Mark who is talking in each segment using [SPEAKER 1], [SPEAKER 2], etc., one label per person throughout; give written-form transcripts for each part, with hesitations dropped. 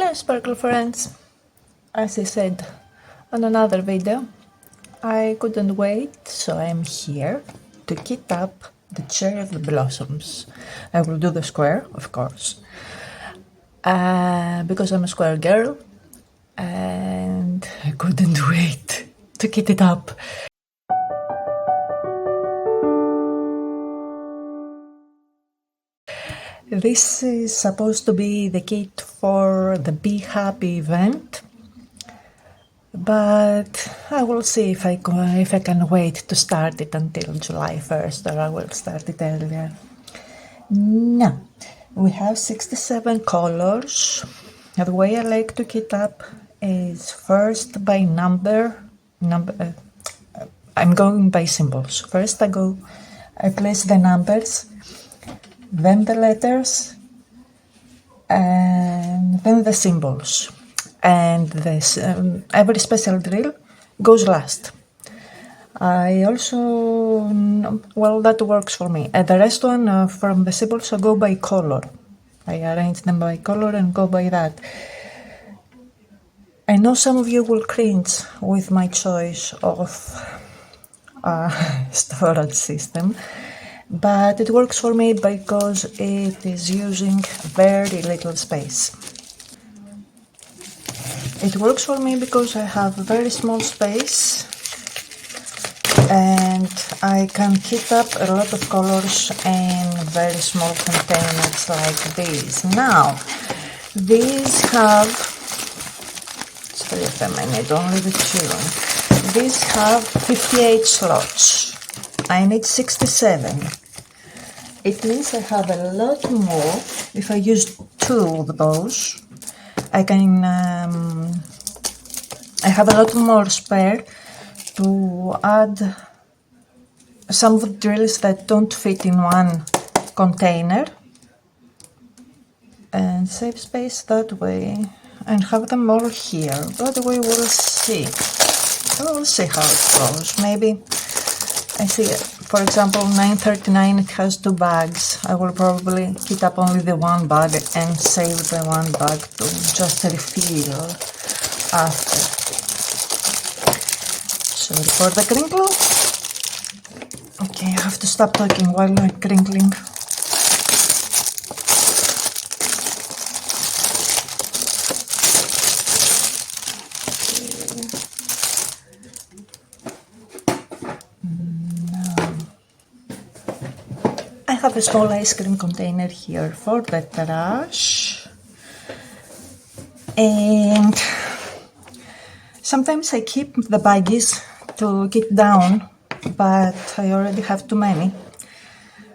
[SPEAKER 1] Dear Sparkle friends, as I said on another video, I couldn't wait, so I'm here to kit up the cherry of the blossoms. I will do the square, of course, because I'm a square girl, and I couldn't wait to kit it up. This is supposed to be the kit for the Be Happy event, but I will see if I can wait to start it until July 1st, or I will start it earlier. Now, we have 67 colors. The way I like to kit up is first by number. I'm going by symbols. First I place the numbers, then the letters, and then the symbols. And this every special drill goes last. I also, well, that works for me. And the rest one from the symbols I go by color. I arrange them by color and go by that. I know some of you will cringe with my choice of storage system, but it works for me because it is using very little space. It works for me because I have very small space and I can kit up a lot of colors in very small containers like these. Now, these have, it's 3 of them, I need only the 2. These have 58 slots. I need 67. It means I have a lot more. If I use 2 of those, I have a lot more spare to add some of the drills that don't fit in one container and save space that way and have them all here. But we will see. We'll see how it goes. Maybe I see, for example, 939, it has 2 bags. I will probably kit up only the 1 bag and save the 1 bag to just refill after. Sorry for the crinkle. Okay, I have to stop talking while I'm crinkling. I have a small ice cream container here for the trash, and sometimes I keep the baggies to get down, but I already have too many,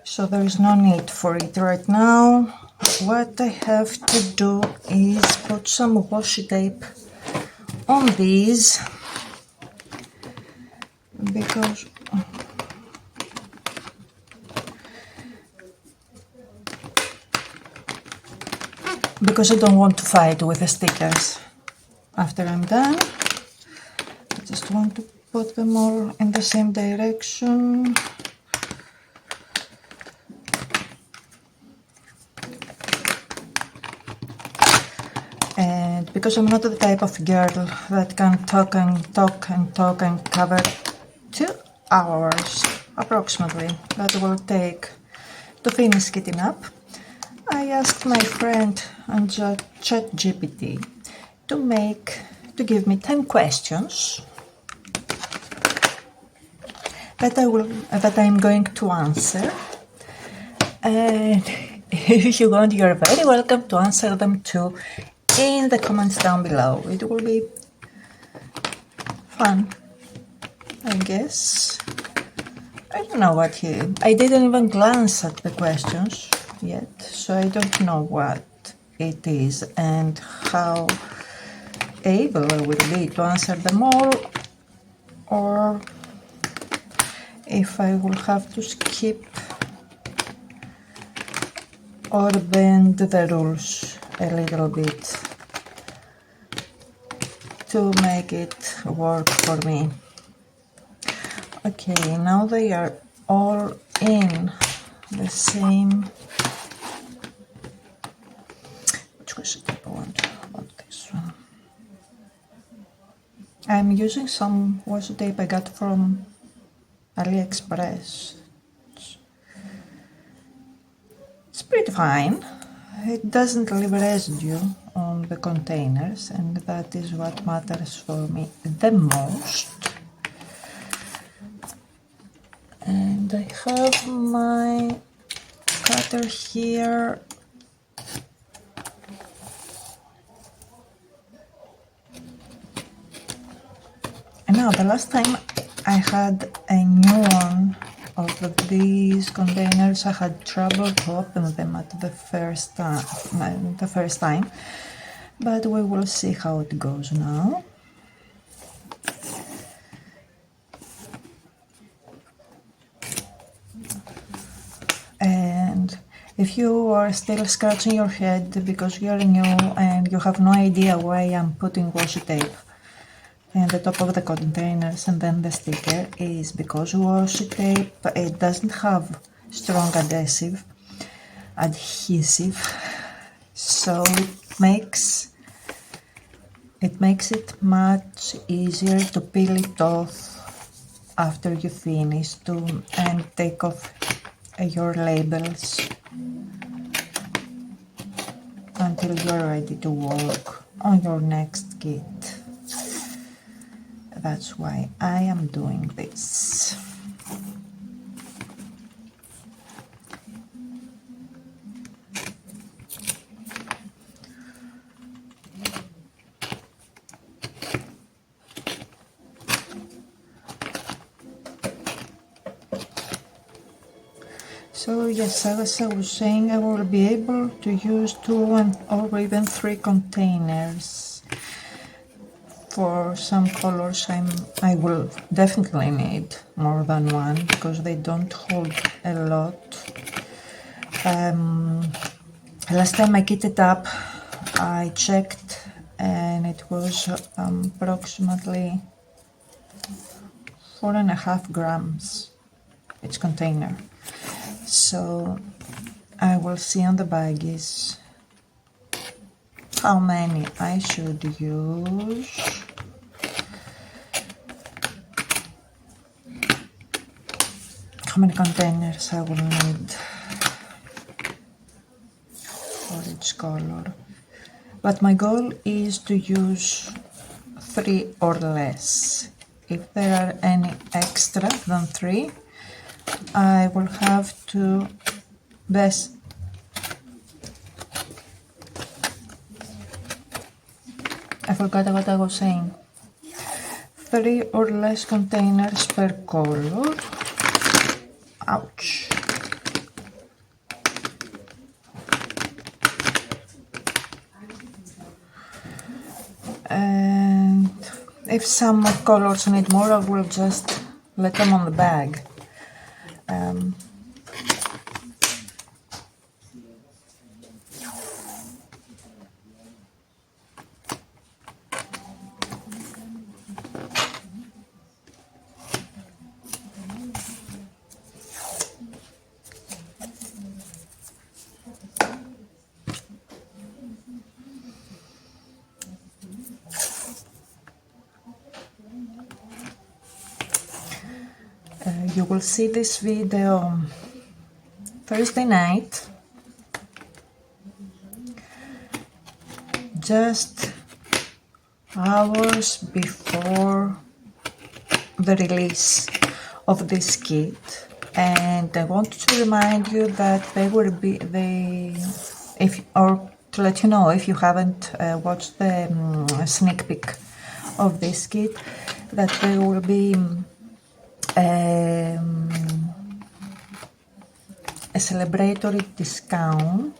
[SPEAKER 1] so there is no need for it right now. What I have to do is put some washi tape on these because I don't want to fight with the stickers. After I'm done, I just want to put them all in the same direction. And because I'm not the type of girl that can talk and talk and talk and cover 2 hours approximately that will take to finish kitting up, I asked my friend on ChatGPT to give me 10 questions that I'm going to answer, and if you want, you're very welcome to answer them too in the comments down below. It will be fun, I guess. I don't know I didn't even glance at the questions yet, so I don't know what it is and how able I will be to answer them all, or if I will have to skip or bend the rules a little bit to make it work for me. Okay, now they are all in the same. Which was the one? I'm using some washi tape I got from AliExpress. It's pretty fine. It doesn't leave residue on the containers, and that is what matters for me the most. And I have my cutter here. And now the last time I had a new one of these containers, I had trouble to open them at the first time, but we will see how it goes now. And if you are still scratching your head because you're new and you have no idea why I'm putting washi tape and the top of the containers and then the sticker, is because washi tape, it doesn't have strong adhesive, so it makes it much easier to peel it off after you finish and take off your labels until you're ready to work on your next kit. That's why I am doing this. So yes, as I was saying, I will be able to use 2 or even 3 containers. For some colors I will definitely need more than one because they don't hold a lot. Last time I kitted up, I checked and it was approximately 4.5 grams each container. So I will see on the baggies how many I should use. How many containers I will need for each color. But my goal is to use 3 or less. If there are any extra than 3, I will have to I forgot what I was saying. 3 or less containers per color. Ouch. And if some colors need more, I will just let them on the bag. You will see this video Thursday night, just hours before the release of this kit, and I want to remind you that to let you know if you haven't watched the sneak peek of this kit, that there will be a celebratory discount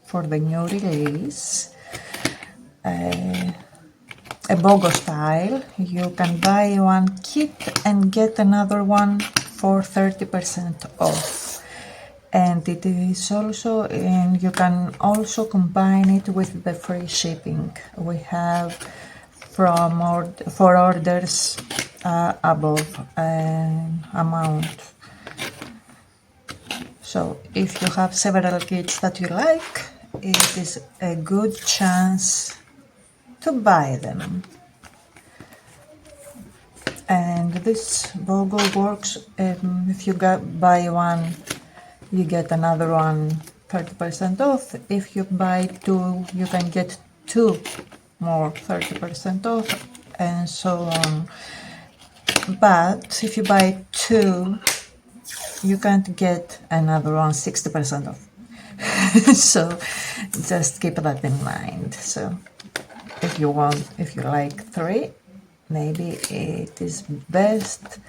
[SPEAKER 1] for the new release, a BOGO style. You can buy one kit and get another one for 30% off, and it is also, and you can also combine it with the free shipping we have for orders above an amount. So if you have several kits that you like, it is a good chance to buy them. this BOGO works. If you buy one, you get another one 30% off. If you buy two, you can get two more 30% off, and so on. But if you buy two, you can't get another one 60% off. So just keep that in mind. So if you like three, maybe it is best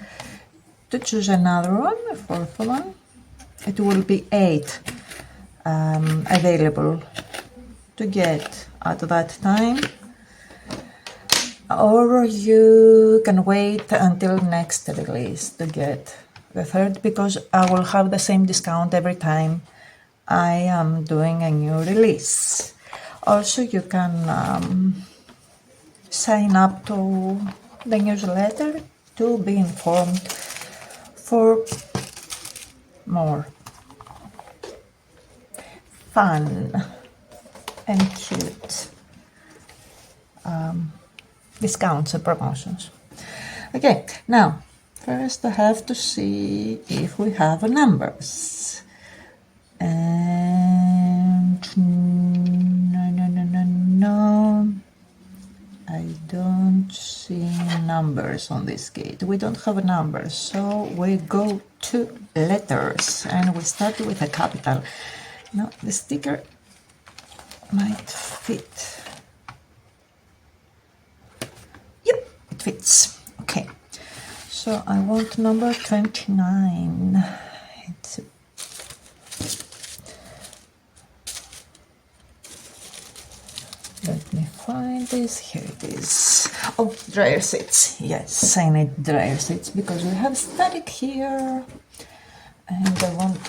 [SPEAKER 1] to choose another one, a fourth one. It will be 8 available to get at that time, or you can wait until next release to get the third, because I will have the same discount every time I am doing a new release. Also, you can sign up to the newsletter to be informed for more fun and cute discounts and promotions. Okay, now first I have to see if we have numbers. And no, I don't see numbers on this gate. We don't have numbers, so we go to letters, and we start with a capital. Now the sticker might fit. Yep, it fits. Okay, so I want number 29. Let me find this. Here it is. Oh, dryer sheets. Yes, I need dryer sheets because we have static here. And I want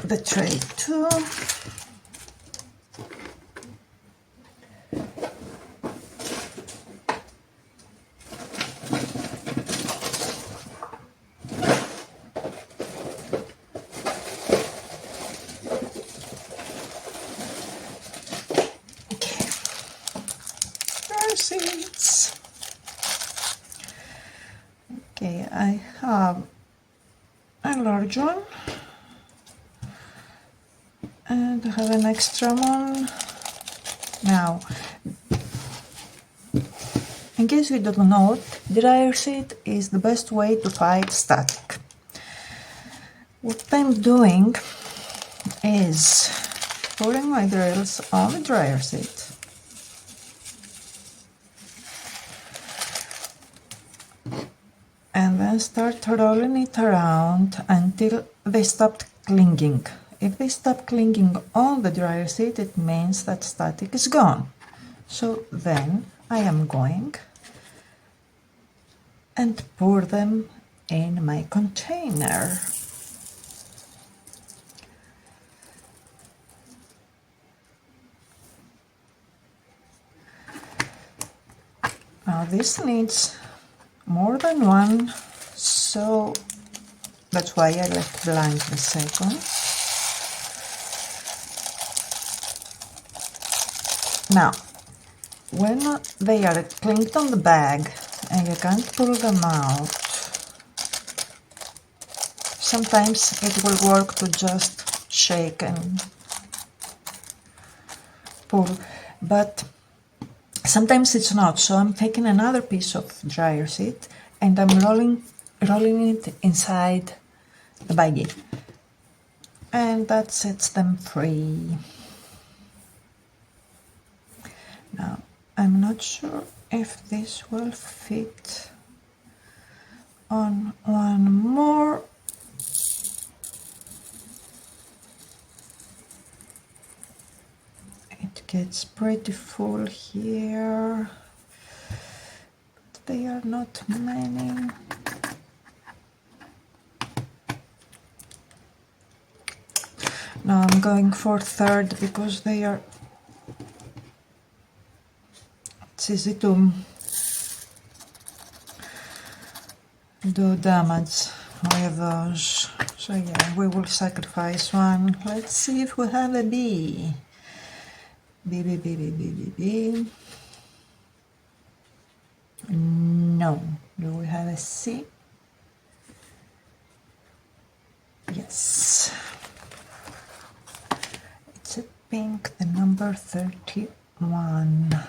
[SPEAKER 1] the tray too. Seats. Okay, I have a large one and I have an extra one. Now, in case you don't know, dryer sheet is the best way to fight static. What I'm doing is pouring my drills on the dryer sheet. And then start rolling it around until they stop clinging. If they stop clinging on the dryer sheet, it means that static is gone. So then I am going and pour them in my container. Now this needs more than one, so that's why I left blank the second. Now, when they are clinged on the bag and you can't pull them out, sometimes it will work to just shake and pull, but sometimes it's not. So I'm taking another piece of dryer sheet and I'm rolling it inside the baggie, and that sets them free. Now I'm not sure if this will fit on one more. It gets pretty full here, but they are not many. Now I'm going for third because they are, it's easy to do damage with those. So yeah, we will sacrifice one. Let's see if we have a B. B. No. Do we have a C? Yes. It's a pink, the number 31.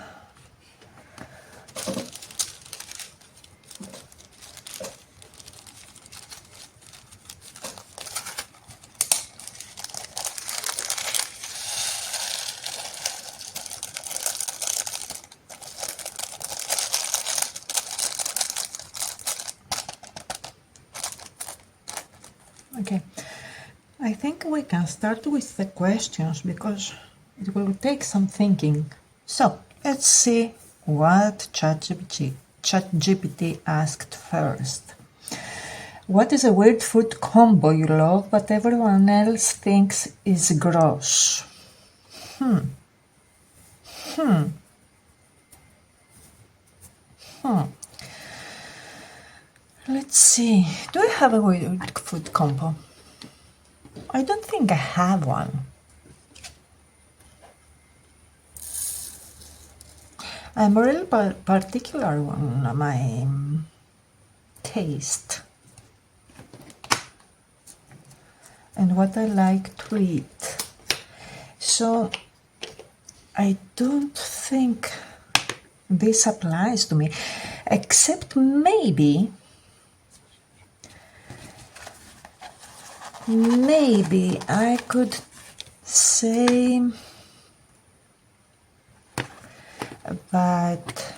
[SPEAKER 1] Okay, I think we can start with the questions because it will take some thinking. So let's see what ChatGPT asked first. What is a weird food combo you love but everyone else thinks is gross? Let's see. Do I have a weird food combo? I don't think I have one. I'm really particular on my taste and what I like to eat. So I don't think this applies to me, except maybe I could say that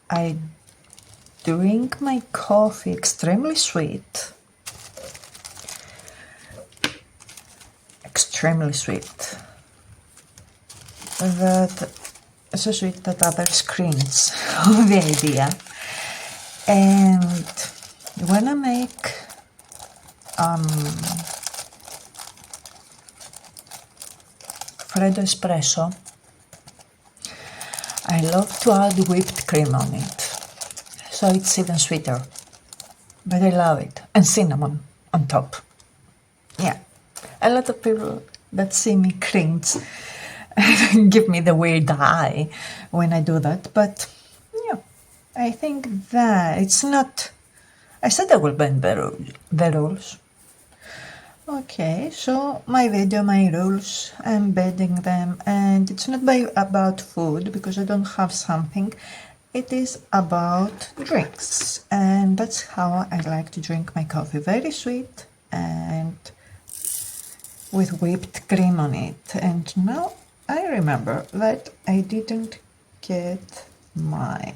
[SPEAKER 1] I drink my coffee extremely sweet. That so sweet that others cringe of the idea. And when I make Freddo espresso, I love to add whipped cream on it, so it's even sweeter. But I love it, and cinnamon on top. Yeah, a lot of people that see me cringe give me the weird eye when I do that, but yeah, I think that it's not. I said I will bend the rules. Okay, so my video, my rules, I'm bending them, and it's not about food because I don't have something. It is about drinks, and that's how I like to drink my coffee. Very sweet and with whipped cream on it. And now I remember that I didn't get my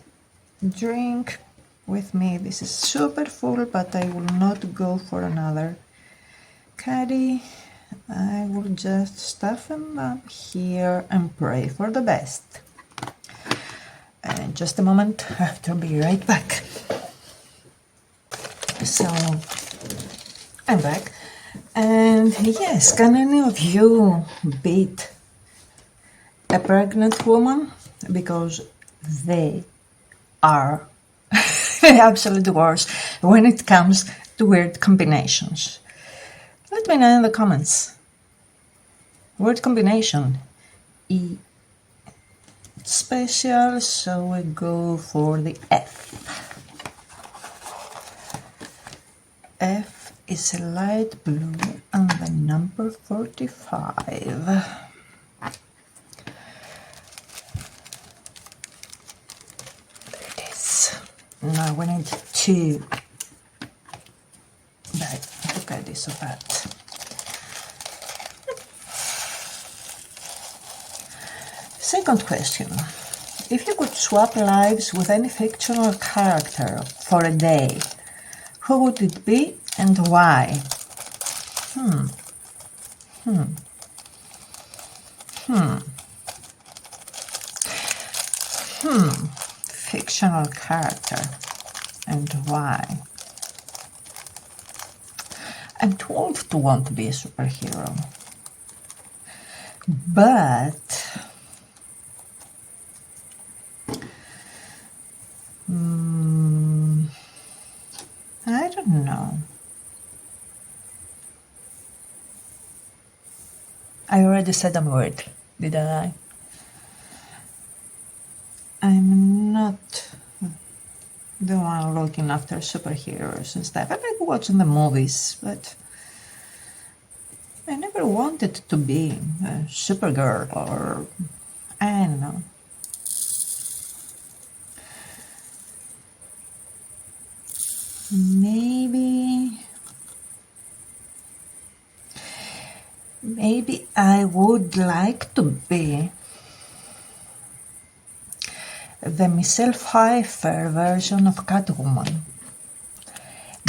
[SPEAKER 1] drink with me. This is super full, but I will not go for another caddy. I will just stuff them up here and pray for the best. And just a moment, I have to be right back. So I'm back, and yes, can any of you beat a pregnant woman? Because they are the absolute worst when it comes to weird combinations. Let me know in the comments. Word combination E special, so we go for the F. F is a light blue and the number 45. There it is. Now we need two. But look at this of that. Second question. If you could swap lives with any fictional character for a day, who would it be and why? Fictional character and why? I'm too old to want to be a superhero, but I don't know. I already said I'm weird, didn't I? I'm not the one looking after superheroes and stuff. I like watching the movies, but never wanted to be a Supergirl or I don't know. Maybe I would like to be the Michelle Pfeiffer version of Catwoman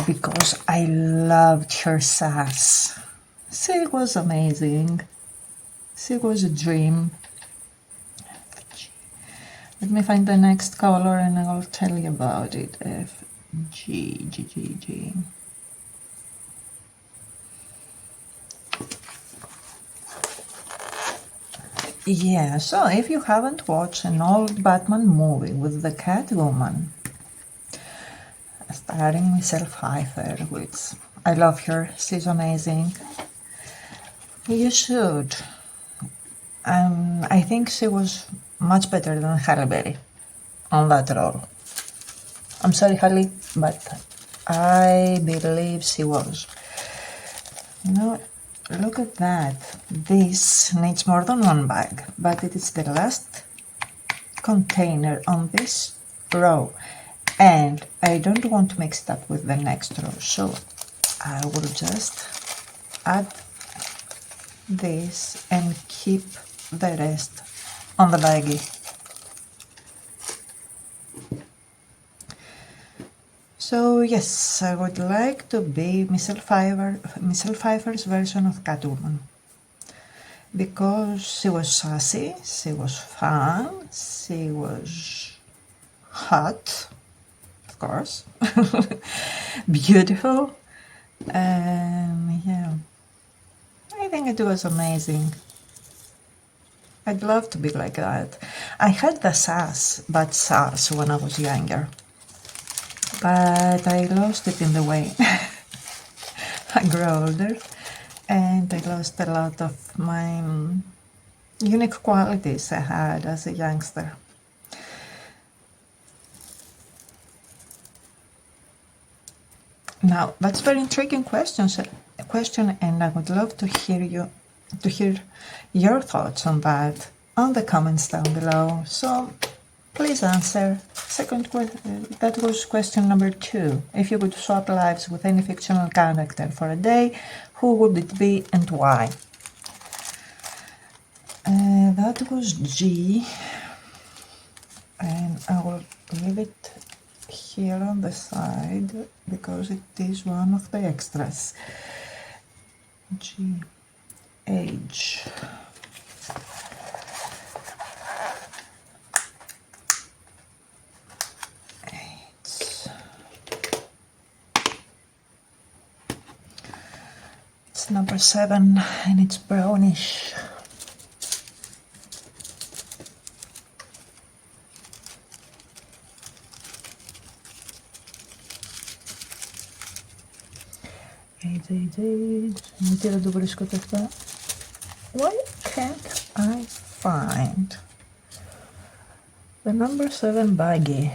[SPEAKER 1] because I loved her sass. She was amazing. She was a dream. Let me find the next color and I'll tell you about it. F, G, G, G, G. Yeah, so if you haven't watched an old Batman movie with the Catwoman, starring Michelle Pfeiffer, which I love her, she's amazing, you should. I think she was much better than Halle Berry on that role. I'm sorry, Halle, but I believe she was. Look at that. This needs more than one bag, but it is the last container on this row. And I don't want to mix it up with the next row, so I will just add this and keep the rest on the baggie. So yes, I would like to be Michelle Pfeiffer's version of Catwoman. Because she was sassy, she was fun, she was hot, of course, beautiful, yeah, I think it was amazing. I'd love to be like that. I had the bad sass when I was younger, but I lost it in the way. I grew older and I lost a lot of my unique qualities I had as a youngster. Now, that's a very intriguing question, and I would love to hear your thoughts on that on the comments down below. So please answer. That was question number 2. If you could swap lives with any fictional character for a day, who would it be and why? That was G, and I will leave it here on the side because it is one of the extras. G, H. It's number 7 and it's brownish. Why can't I find the number 7 baggie?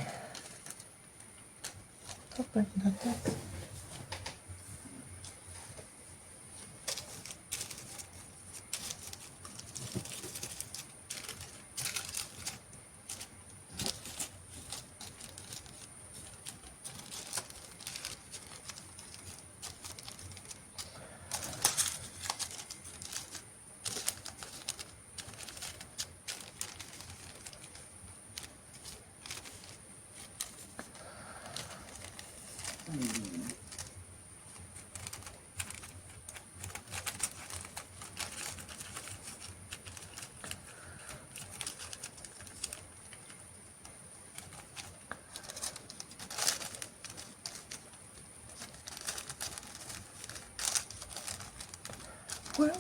[SPEAKER 1] Where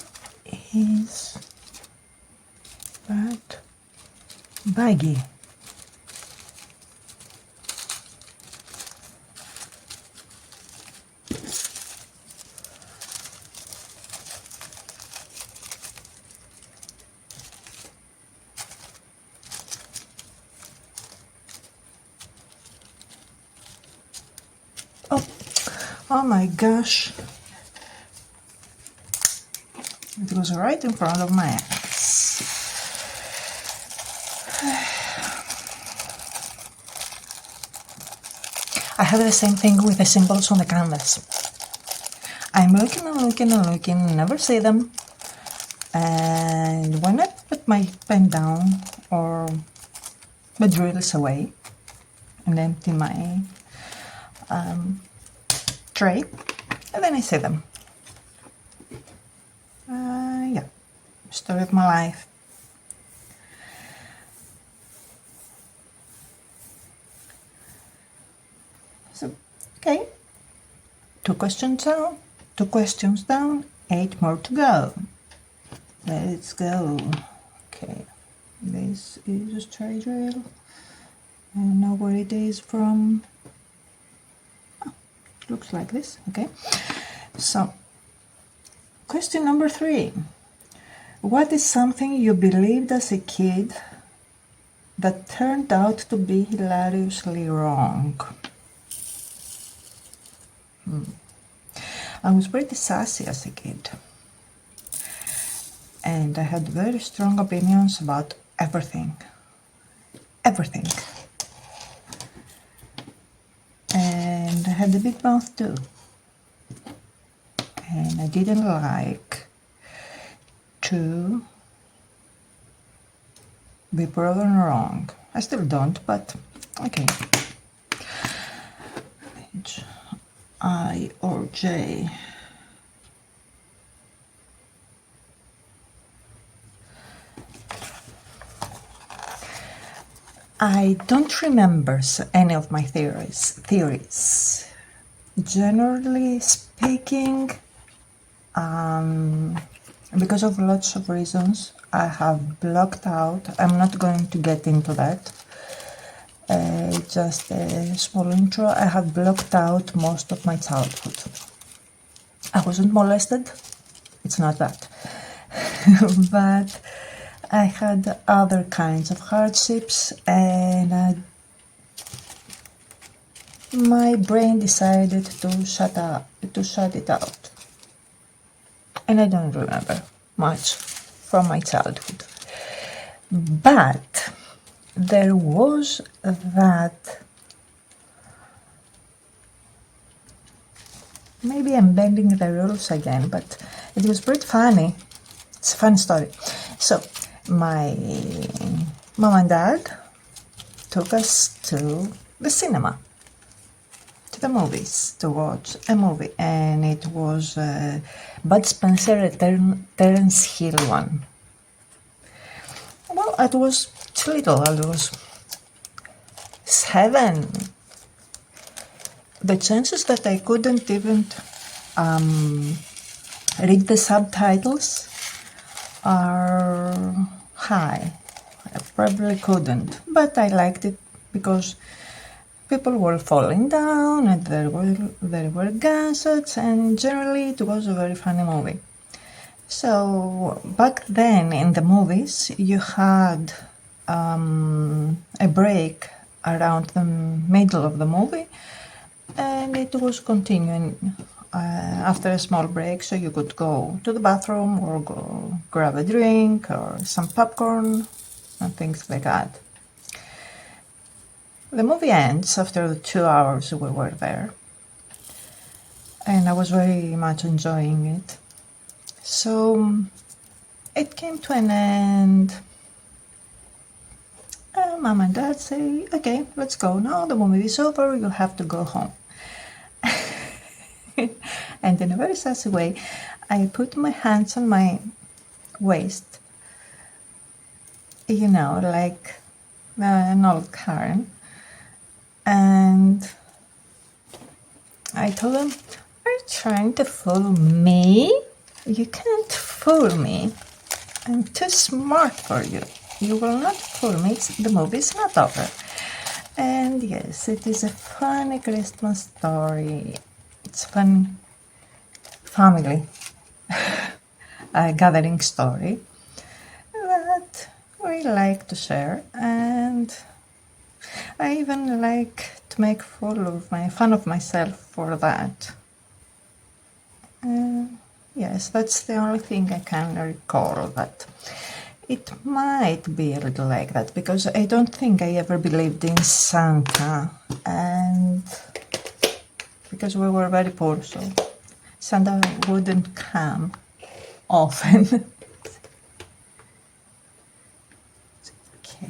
[SPEAKER 1] is that baggie? Oh my gosh. It was right in front of my eyes. I have the same thing with the symbols on the canvas. I'm looking and looking and looking, never see them. And when I put my pen down or the drills away and empty my tray, and then I see them. Yeah, story of my life. So, okay, 2 questions down, 8 more to go. Let's go. Okay, this is a tray drill. I don't know where it is from. Oh, looks like this. Okay, so question number 3. What is something you believed as a kid that turned out to be hilariously wrong? I was pretty sassy as a kid, and I had very strong opinions about everything. Everything. And I had a big mouth too. And I didn't like to be proven wrong. I still don't, but okay. H, I, or J. I don't remember any of my theories. Generally speaking, because of lots of reasons, I have blocked out. I'm not going to get into that. Just a small intro. I have blocked out most of my childhood. I wasn't molested. It's not that. But I had other kinds of hardships, and my brain decided to shut it out. And I don't remember much from my childhood. But there was that, maybe I'm bending the rules again, but it was pretty funny. It's a funny story. So, my mom and dad took us to the cinema, to the movies, to watch a movie, and it was Bud Spencer and Terence Hill one. Well, I was little, I was 7. The chances that I couldn't even read the subtitles are high. I probably couldn't, but I liked it because people were falling down and there were gunshots, and generally it was a very funny movie. So back then in the movies you had a break around the middle of the movie, and it was continuing after a small break, so you could go to the bathroom or go grab a drink or some popcorn and things like that. The movie ends after the 2 hours we were there, and I was very much enjoying it. So it came to an end. Mom and Dad say, okay, let's go now, the movie is over, you have to go home. And in a very sassy way, I put my hands on my waist, you know, like an old Karen, and I told them, are you trying to fool me? You can't fool me. I'm too smart for you. You will not fool me. The movie is not over. And yes, it is a funny Christmas story. It's a fun family gathering story that we like to share, and I even like to make fun of myself for that. Yes, that's the only thing I can recall, but it might be a little like that because I don't think I ever believed in Santa, and because we were very poor, so Santa wouldn't come often. Okay.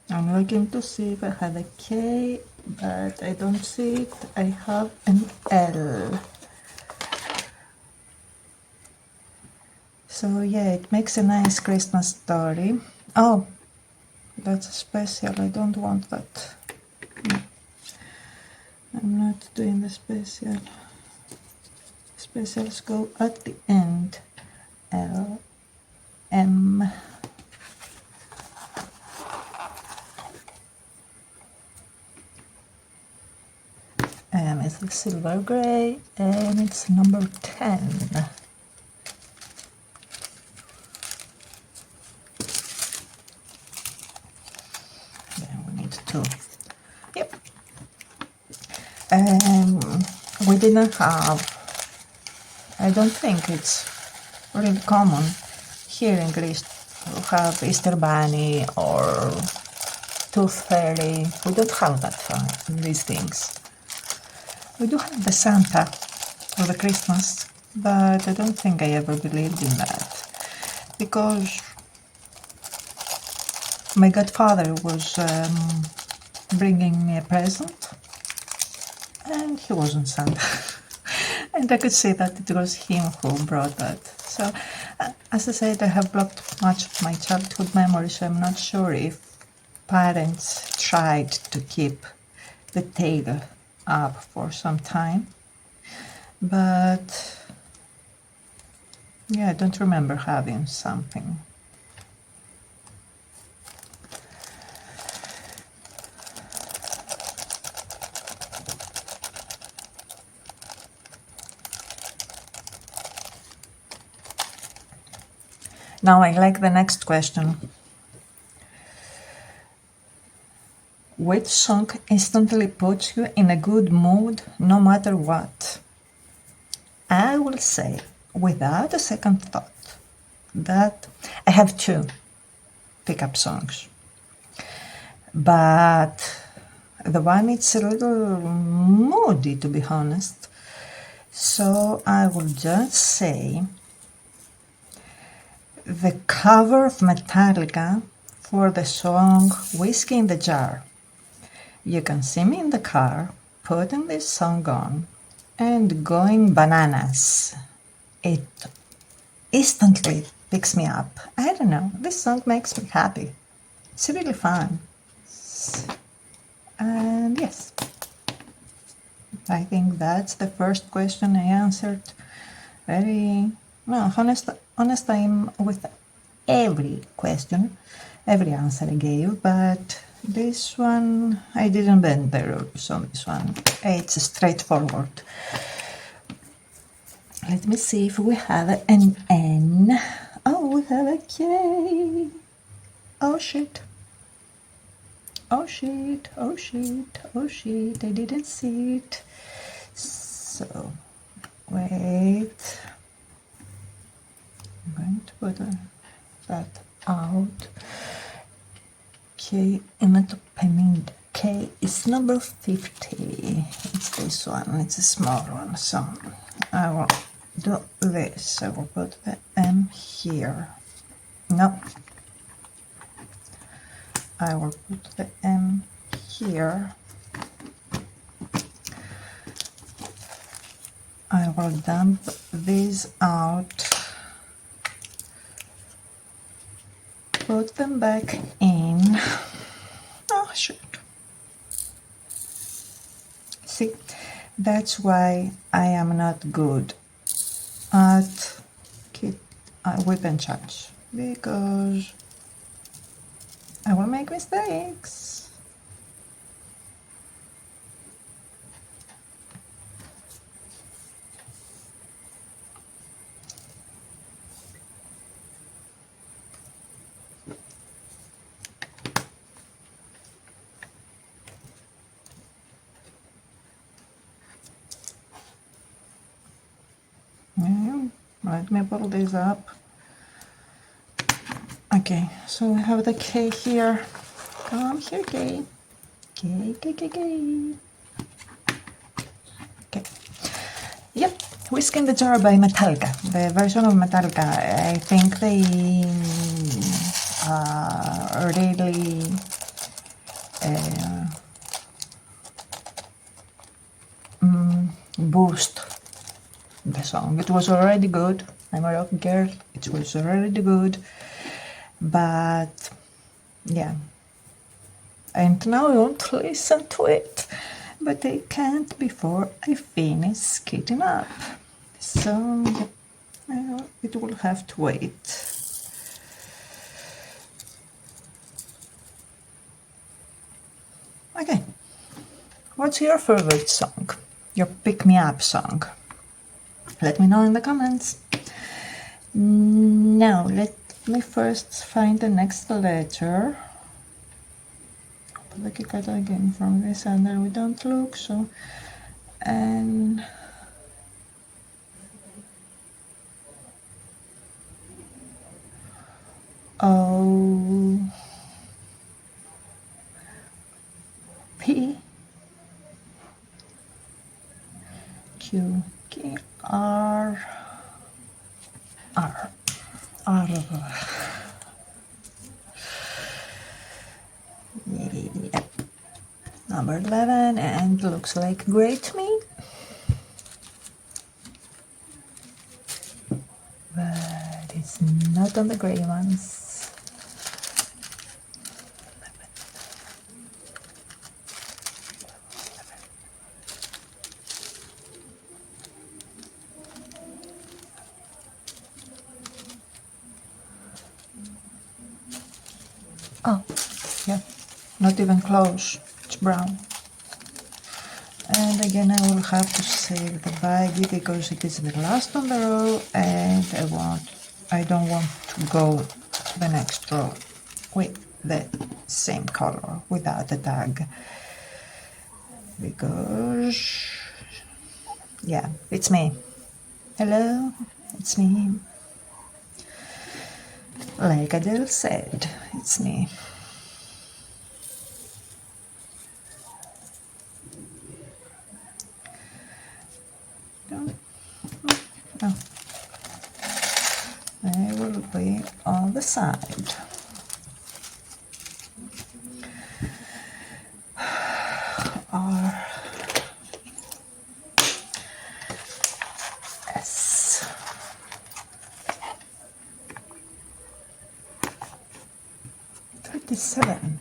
[SPEAKER 1] I'm looking to see if I have a K, but I don't see it. I have an L. So yeah, it makes a nice Christmas story. Oh, that's special. I don't want that. No. I'm not doing the special. Specials go at the end. L, M. And it's a silver gray, and it's number 10. Then we need to. Yep. We didn't have. I don't think it's really common here in Greece to have Easter Bunny or Tooth Fairy. We don't have these things. We do have the Santa for the Christmas, but I don't think I ever believed in that because my godfather was bringing me a present and he wasn't Santa. And I could see that it was him who brought that. So, as I said, I have blocked much of my childhood memories, so I'm not sure if parents tried to keep the tale up for some time. But, yeah, I don't remember having something. Now I like the next question. Which song instantly puts you in a good mood no matter what? I will say, without a second thought, that I have two pickup songs. But the one it's a little moody, to be honest. So I will just say the cover of Metallica for the song Whiskey in the Jar. You can see me in the car putting this song on and going bananas. It instantly picks me up. I don't know, this song makes me happy. It's really fun. And yes, I think that's the first question I answered very well. Honest I'm with every question, every answer I gave, but this one I didn't bend the rules on this one. It's straightforward. Let me see if we have an N. Oh, we have a K. Oh shit. Oh shit, oh shit, oh shit, I didn't see it. So, wait. I'm going to put that out. K in the top, I mean K is number 50. It's this one, it's a small one, so I will do this. I will put the M here. No. I will put the M here. I will dump these out, put them back in. Oh, shoot. See, that's why I am not good at whip and charge, because I will make mistakes. Let me pull this up. Okay, so we have the K here. Come here, K. K, K, K, K. Okay. Yep, Whiskey in the Jar by Metallica. The version of Metallica. I think they really boost the song. It was already good. I'm a rock girl. It was already good. But yeah. And now I want to listen to it. But I can't before I finish skating up. So it will have to wait. Okay. What's your favorite song? Your pick-me-up song? Let me know in the comments. Now, let me first find the next letter. Look at it again from this and we don't look, so... And... O... P... Q... K... R... R... R... Yeah. Number 11, and looks like gray to me. But it's not on the gray ones. Oh, yeah, not even close. It's brown. And again, I will have to save the baggie because it is the last on the row, and I don't want to go to the next row with the same color without the tag, because yeah, it's me. Hello, it's me. Like Adele said, it's me. No. I will be on the side. R S 37.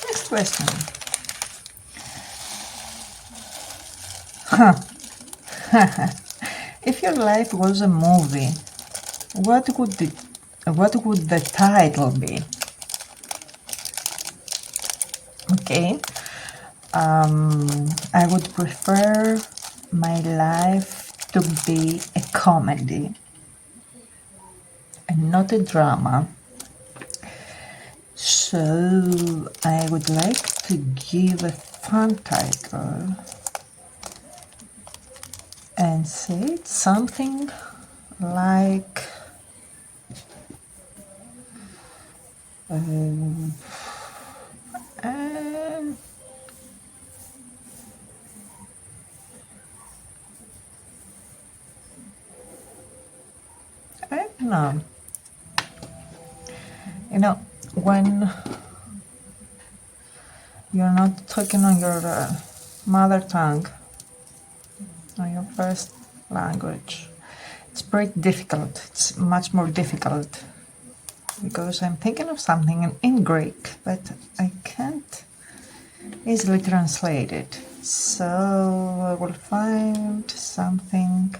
[SPEAKER 1] Next question. If your life was a movie, what would the title be? Okay, I would prefer my life to be a comedy and not a drama. So I would like to give a fun title and say it's something like I don't know. You know, when you're not talking on your mother tongue, on your first language, it's pretty difficult. It's much more difficult because I'm thinking of something in Greek, but I can't easily translate it. So I will find something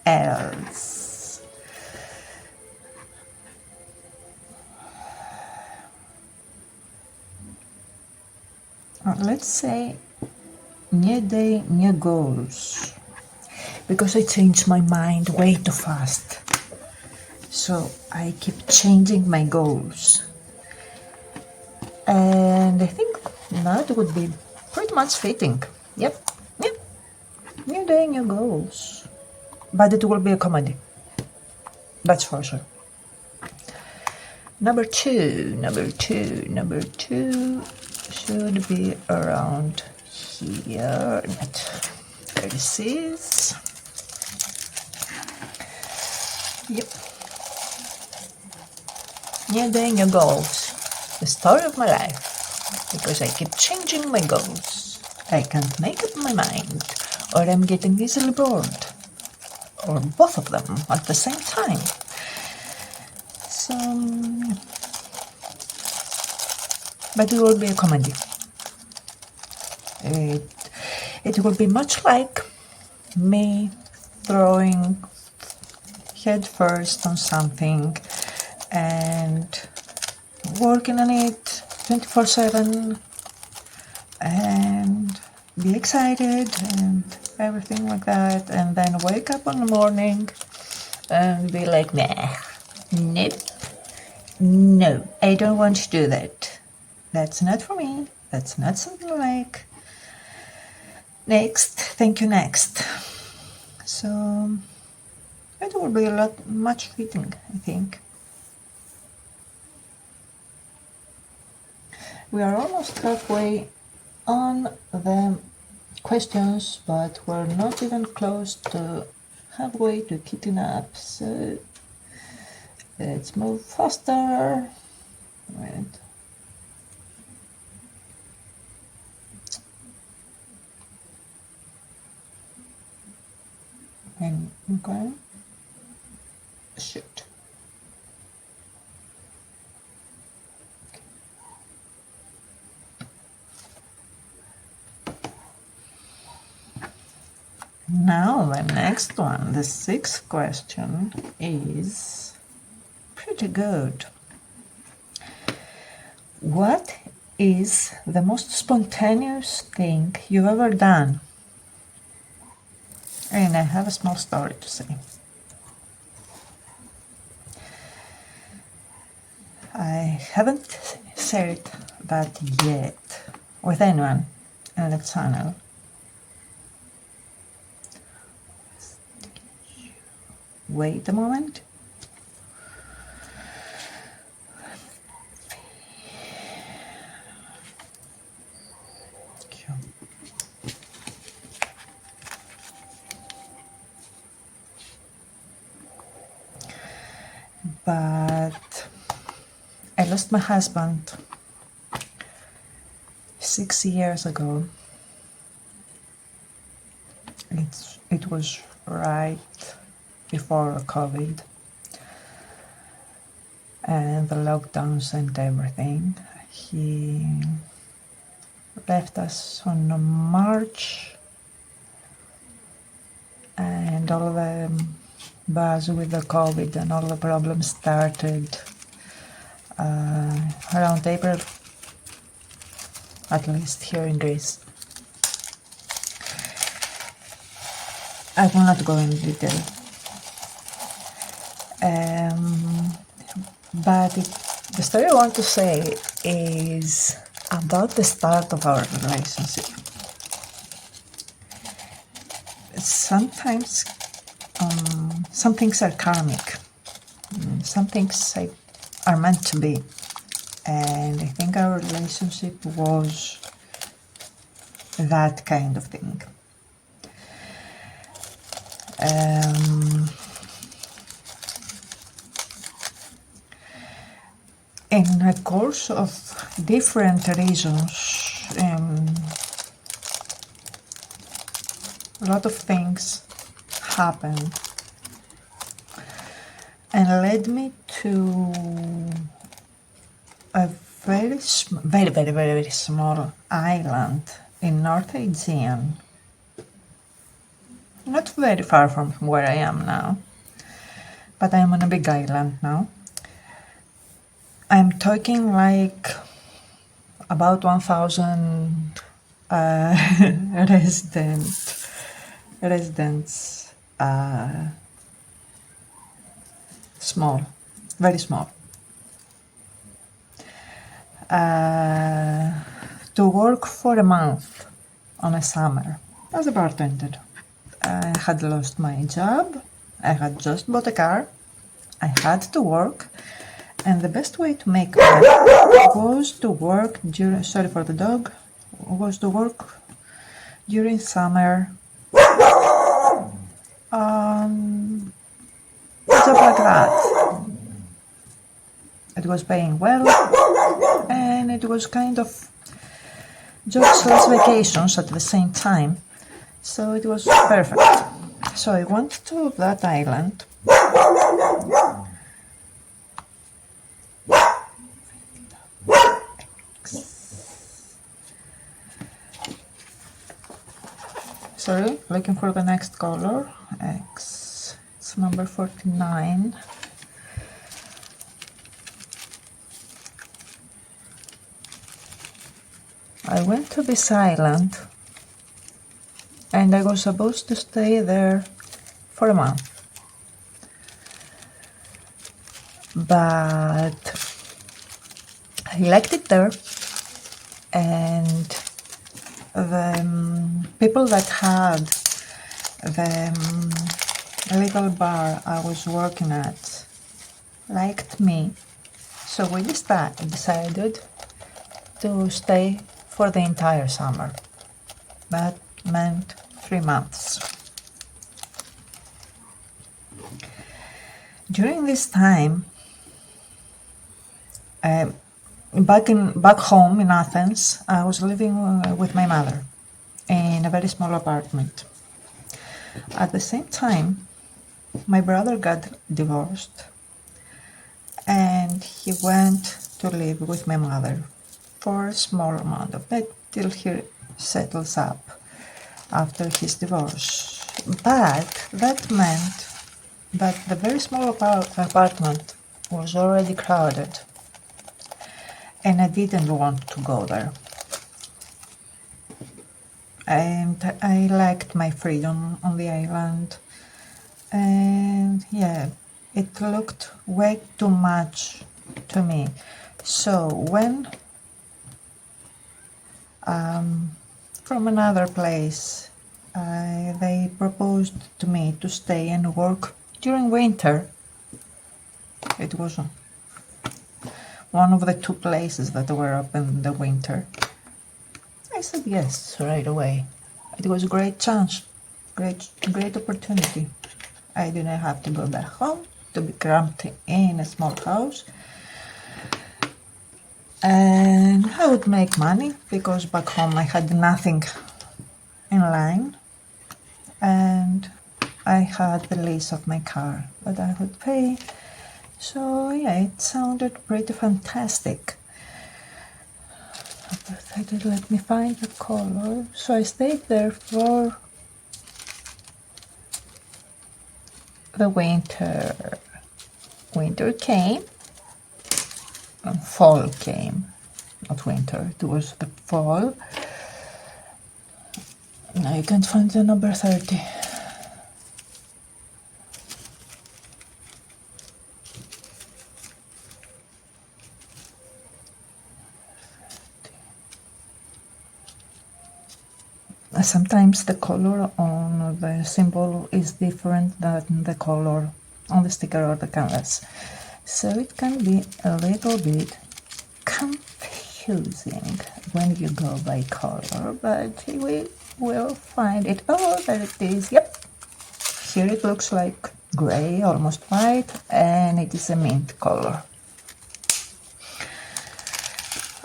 [SPEAKER 1] else. Let's say new day, new goals, because I changed my mind way too fast. So I keep changing my goals. And I think that would be pretty much fitting. Yep. New day, new goals. But it will be a comedy. That's for sure. Number two should be around here. There this is. Yep. New day, new goals. The story of my life. Because I keep changing my goals. I can't make up my mind. Or I'm getting easily bored. Or both of them at the same time. So, but it will be a comedy. It will be much like me throwing head first on something and working on it 24/7 and be excited and everything like that, and then wake up in the morning and be like, nah, nope, no, I don't want to do that. That's not for me. That's not something I like. Next, thank you, next. So it will be much fitting, I think. We are almost halfway on the questions, but we're not even close to halfway to kitting up. So let's move faster. Right. And okay. Shoot. Now the next one, the sixth question, is pretty good. What is the most spontaneous thing you've ever done? And I have a small story to say. I haven't shared that yet with anyone in the channel. Wait a moment. But I lost my husband 6 years ago. It was right before COVID and the lockdowns and everything. He left us on March, and all the buzz with the COVID and all the problems started around April, at least here in Greece. I will not go into detail. But the story I want to say is about the start of our relationship. Sometimes some things are karmic. Some things are meant to be. And I think our relationship was that kind of thing. In a course of different reasons, a lot of things happened and led me to a very small island in North Aegean, not very far from where I am now, but I'm on a big island now. I'm talking like about 1,000 residents, small very small. To work for a month on a summer as a bartender. I had lost my job, I had just bought a car, I had to work, and the best way to make money was to work during, sorry for the dog, was to work during summer, a job like that. It was paying well, and it was kind of jobs/vacations at the same time, so it was perfect. So I went to that island. Sorry, looking for the next color. X. It's number 49. I went to this island and I was supposed to stay there for a month. But I liked it there, and the people that had the little bar I was working at liked me, so we decided to stay for the entire summer. That meant 3 months. During this time, back home in Athens, I was living with my mother in a very small apartment. At the same time, my brother got divorced and he went to live with my mother for a small amount of time till he settles up after his divorce. But that meant that the very small apartment was already crowded, and I didn't want to go there. And I liked my freedom on the island, and yeah, it looked way too much to me. So when from another place they proposed to me to stay and work during winter, it was one of the 2 places that were open in the winter. I said yes right away. It was a great chance, great opportunity. I didn't have to go back home to be cramped in a small house, and I would make money because back home I had nothing in line, and I had the lease of my car that I would pay. So yeah, it sounded pretty fantastic. Let me find the color. So I stayed there for the winter. Winter came and fall came. Not winter, it was the fall. Now you can't find the number 30. Sometimes the color on the symbol is different than the color on the sticker or the canvas, so it can be a little bit confusing when you go by color, but we will find it. Oh, there it is. Yep, here it looks like gray, almost white, and it is a mint color.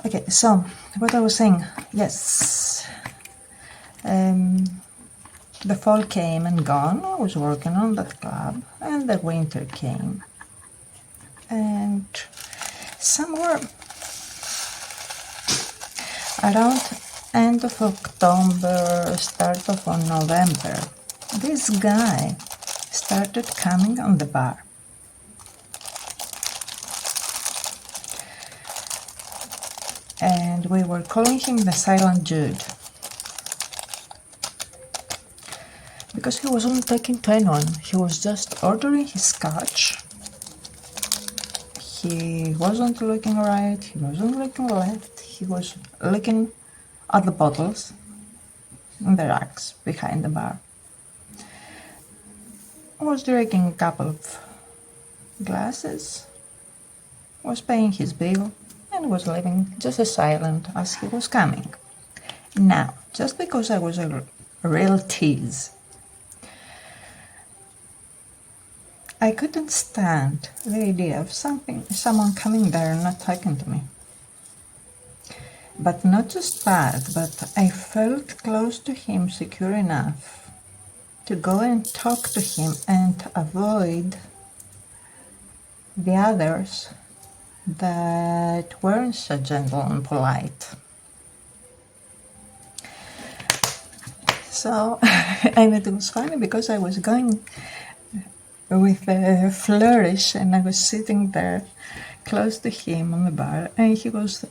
[SPEAKER 1] Okay, so what I was saying, yes, the fall came and gone. I was working on that club, and the winter came, and somewhere around end of October, start of November, this guy started coming on the bar. And we were calling him the Silent Jude, because he wasn't talking to anyone. He was just ordering his scotch He wasn't looking right, he wasn't looking left, he was looking at the bottles in the racks behind the bar. Was drinking a couple of glasses, was paying his bill, and was leaving just as silent as he was coming. Now, just because I was a real tease, I couldn't stand the idea of someone coming there and not talking to me. But not just that, but I felt close to him, secure enough to go and talk to him and avoid the others that weren't so gentle and polite. So, and it was funny because I was going with a flourish and I was sitting there close to him on the bar and he was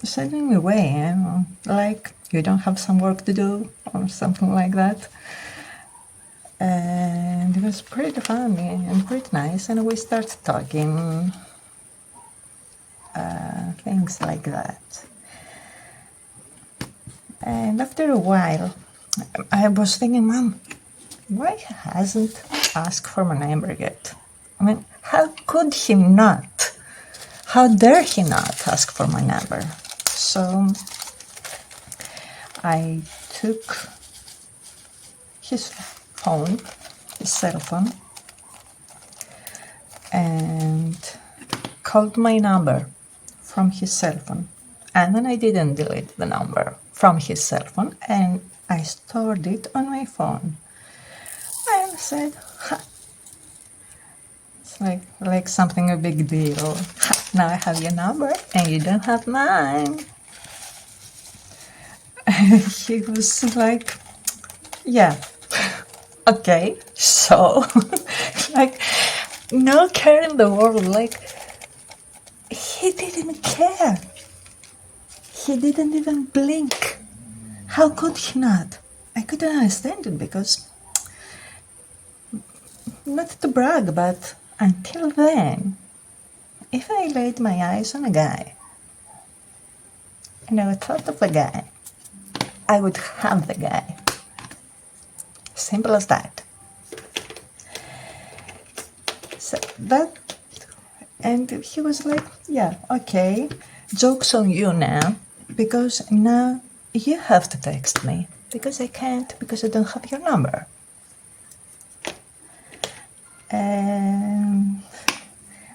[SPEAKER 1] sending me away, and like, you don't have some work to do or something like that. And it was pretty funny and pretty nice, and we started talking things like that. And after a while, I was thinking, Mom, why hasn't asked for my number yet? I mean, how could he not? How dare he not ask for my number? So I took his phone, his cell phone, and called my number from his cell phone. And then I didn't delete the number from his cell phone, and I stored it on my phone. And said, it's like something a big deal. Now I have your number and you don't have mine. He was like, yeah, okay, so, like, no care in the world, like, he didn't care. He didn't even blink. How could he not? I couldn't understand it because, not to brag, but until then, if I laid my eyes on a guy and I thought of a guy, I would have the guy. Simple as that. So that, and he was like, yeah, okay, joke's on you now, because now you have to text me, because I can't, because I don't have your number. And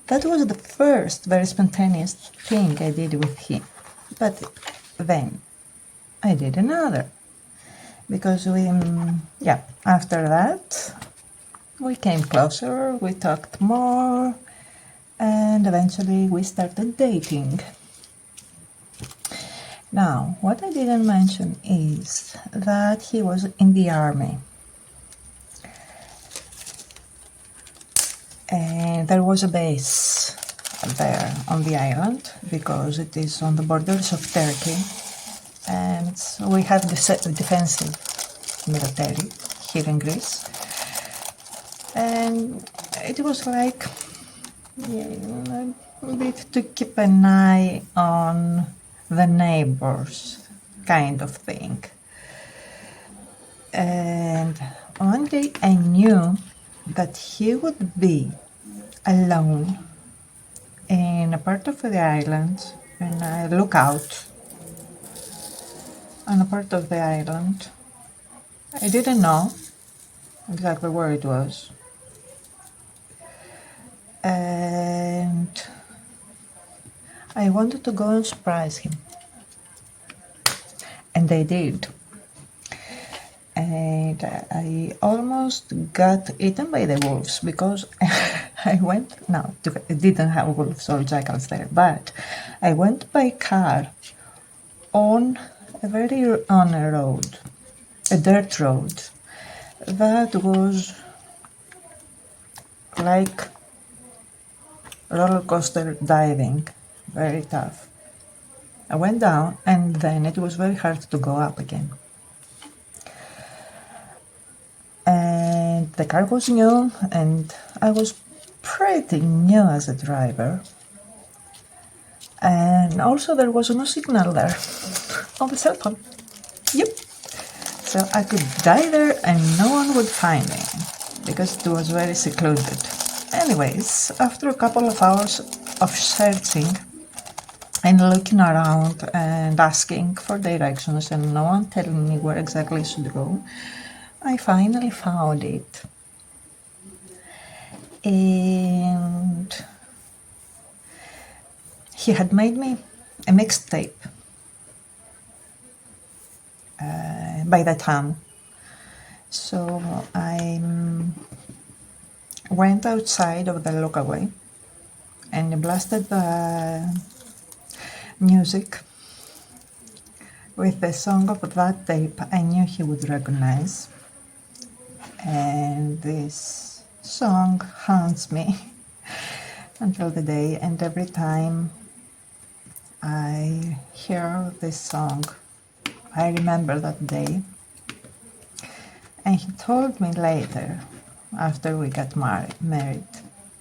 [SPEAKER 1] that was the first very spontaneous thing I did with him. But then I did another, because after that we came closer, we talked more, and eventually we started dating. Now, what I didn't mention is that he was in the army. And there was a base there on the island, because it is on the borders of Turkey, and so we have the defensive military here in Greece. And it was like a bit to keep an eye on the neighbors kind of thing. And one day I knew that he would be alone in a part of the island, and I look out on a part of the island. I didn't know exactly where it was. And I wanted to go and surprise him. And I did. And I almost got eaten by the wolves, because it didn't have wolves or jackals there, but I went by car on a road, a dirt road, that was like roller coaster diving, very tough. I went down, and then it was very hard to go up again. And the car was new, and I was pretty new as a driver. And also there was no signal there on the cell phone. Yep. So I could die there and no one would find me because it was very secluded. Anyways, after a couple of hours of searching and looking around and asking for directions and no one telling me where exactly I should go, I finally found it. And he had made me a mixtape by that time. So I went outside of the localway and blasted the music with the song of that tape I knew he would recognize. And this song haunts me until the day, and every time I hear this song, I remember that day. And he told me later, after we got married,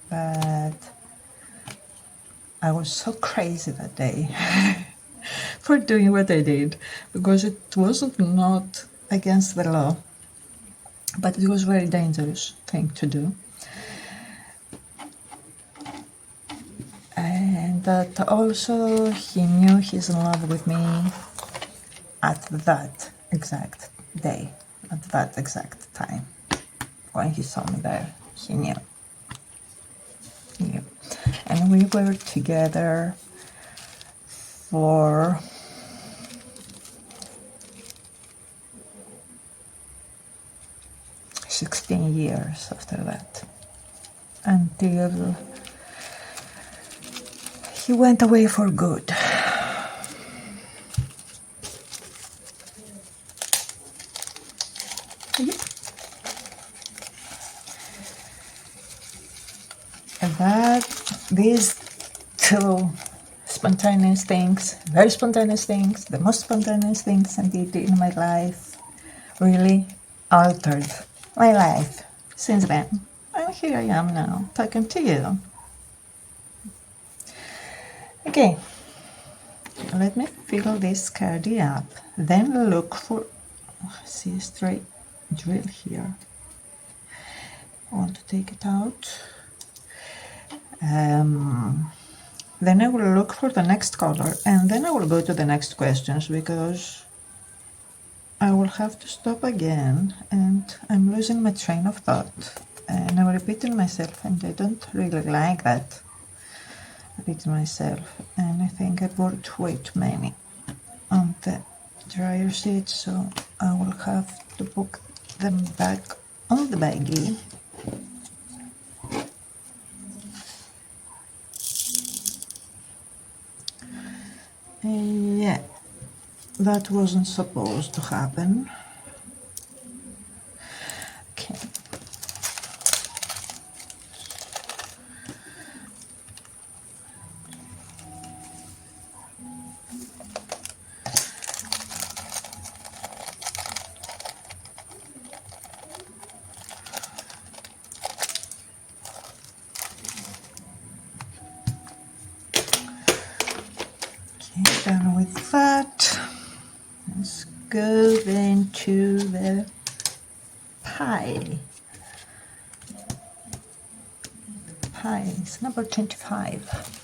[SPEAKER 1] that I was so crazy that day for doing what I did, because it wasn't not against the law, but it was a very dangerous thing to do. And that also he knew he's in love with me at that exact day, at that exact time. When he saw me there, he knew. He knew. And we were together for "16 years after that, until he went away for good. That these two spontaneous things, very spontaneous things, the most spontaneous things I did in my life, really altered my life since then. And here I am now, talking to you. Okay, let me fill this cardi up, then look for, see a straight drill here. I want to take it out. Then I will look for the next color, and then I will go to the next questions, because I will have to stop again and I'm losing my train of thought and I'm repeating myself, and I don't really like that, repeating myself, and I think I bought way too many on the dryer sheet, so I will have to put them back on the baggie. Yeah, that wasn't supposed to happen. Okay. Done with that. Let's go then to the pie. Pie is number 25.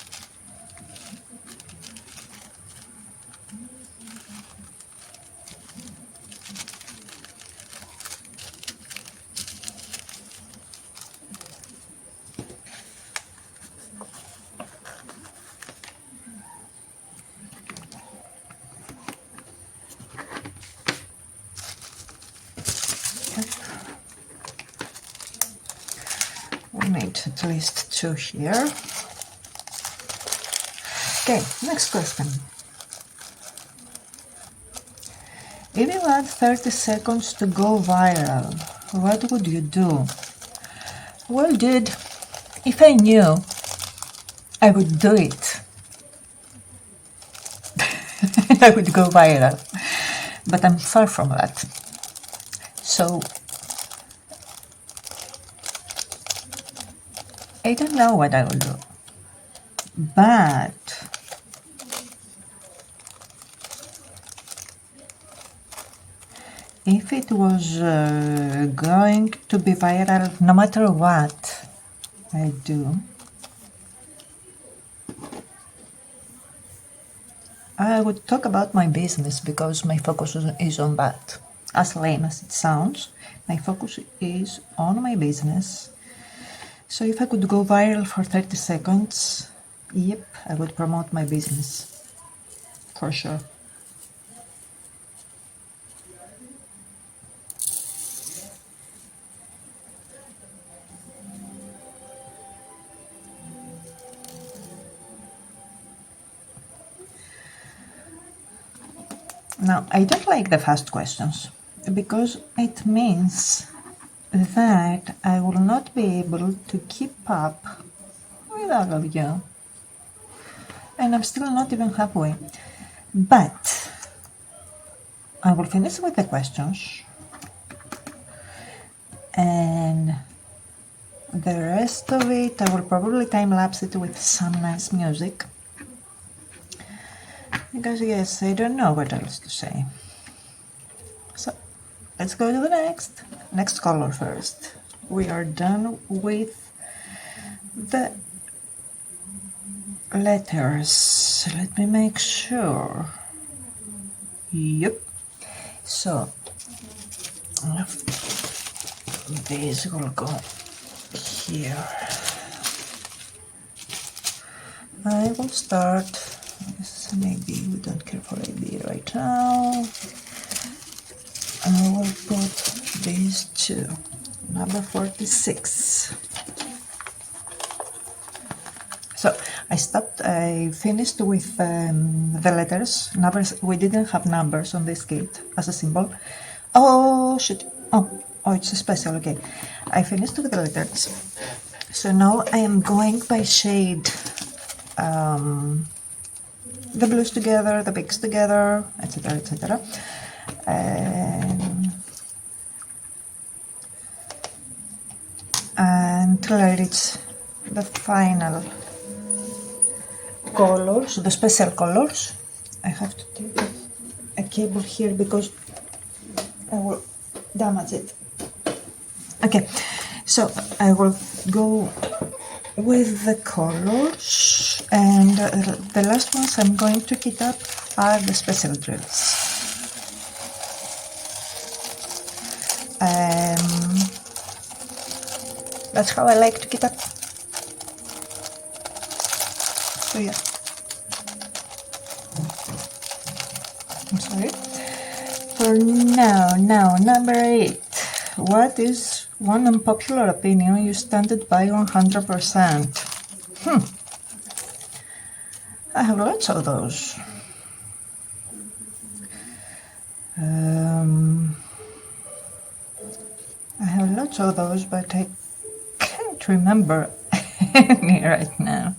[SPEAKER 1] We made at least two here. Okay, next question. If you had 30 seconds to go viral, what would you do? Well, dude, if I knew, I would do it. I would go viral. But I'm far from that. So I don't know what I will do. But if it was going to be viral no matter what I do, I would talk about my business because my focus is on that. As lame as it sounds, my focus is on my business. So if I could go viral for 30 seconds, yep, I would promote my business. For sure. Now, I don't like the fast questions because it means that I will not be able to keep up with all of you. And I'm still not even halfway. But I will finish with the questions. And the rest of it, I will probably time-lapse it with some nice music. Because yes, I don't know what else to say. So, let's go to the next color first. We are done with the letters. Let me make sure. Yep. So, this will go here. I will start. Maybe we don't care for AB right now. I will put these two. Number 46. So I finished with the letters. Numbers, we didn't have numbers on this kit as a symbol. Oh, shit. Oh, it's a special, okay. I finished with the letters. So now I am going by shade. The blues together, the pinks together, etc., etc. Until I reach the final colors, the special colors. I have to take a cable here because I will damage it. Okay, so I will go with the colors, and the last ones I'm going to heat up are the special drills. That's how I like to heat up. So yeah. I'm sorry. For now, number 8. What is one unpopular opinion you stand by 100%? I have lots of those. I have lots of those, but I can't remember any right now.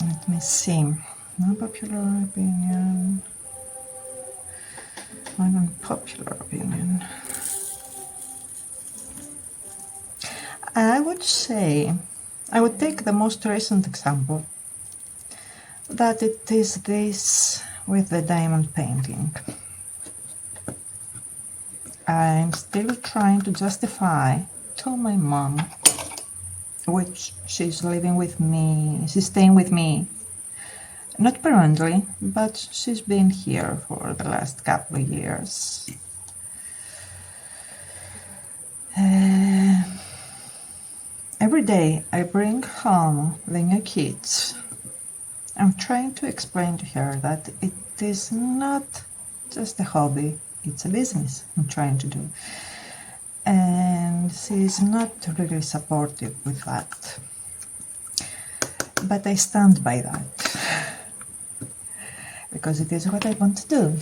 [SPEAKER 1] Let me see. Unpopular opinion. One unpopular opinion. I would say, I would take the most recent example, that it is this with the diamond painting. I'm still trying to justify to my mom, which she's living with me, she's staying with me, not permanently, but she's been here for the last couple of years. Every day I bring home the new kids. I'm trying to explain to her that it is not just a hobby, it's a business I'm trying to do. And she's not really supportive with that. But I stand by that. Because it is what I want to do.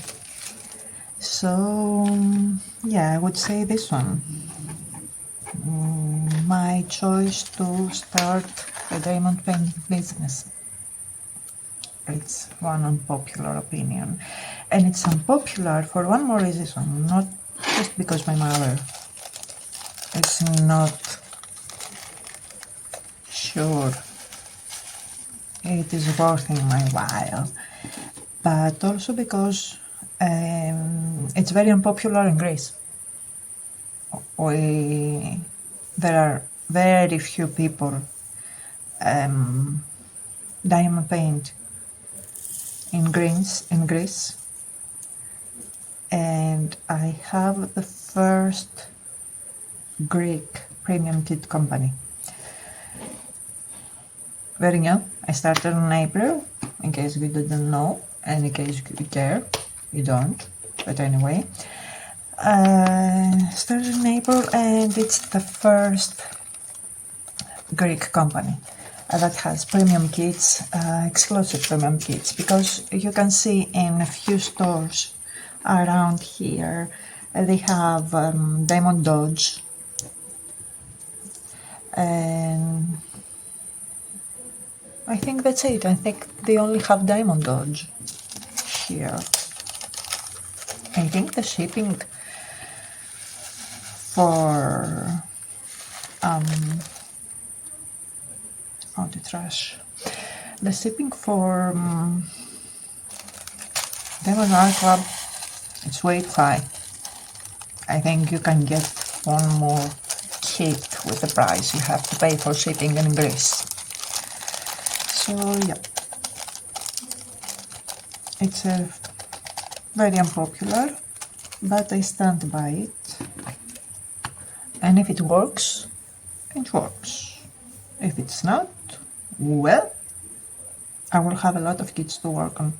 [SPEAKER 1] So, yeah, I would say this one. My choice to start a diamond painting business. It's one unpopular opinion. And it's unpopular for one more reason, not just because my mother is not sure it is worth in my while, but also because It's very unpopular in Greece. There are very few people diamond paint in Greece, and I have the first Greek premium kit company. Very new. I started in April, in case you didn't know, and in case you care, you don't, but anyway. Started in April, and it's the first Greek company that has premium kits, exclusive premium kits, because you can see in a few stores around here they have Diamond Dodge, and I think that's it. I think they only have Diamond Dodge here. I think the shipping for the trash. The shipping for Diamond Art Club, it's way too high. I think you can get one more kit with the price you have to pay for shipping in Greece. So yeah, it's a very unpopular, but I stand by it. And if it works, it works. If it's not, well, I will have a lot of kids to work on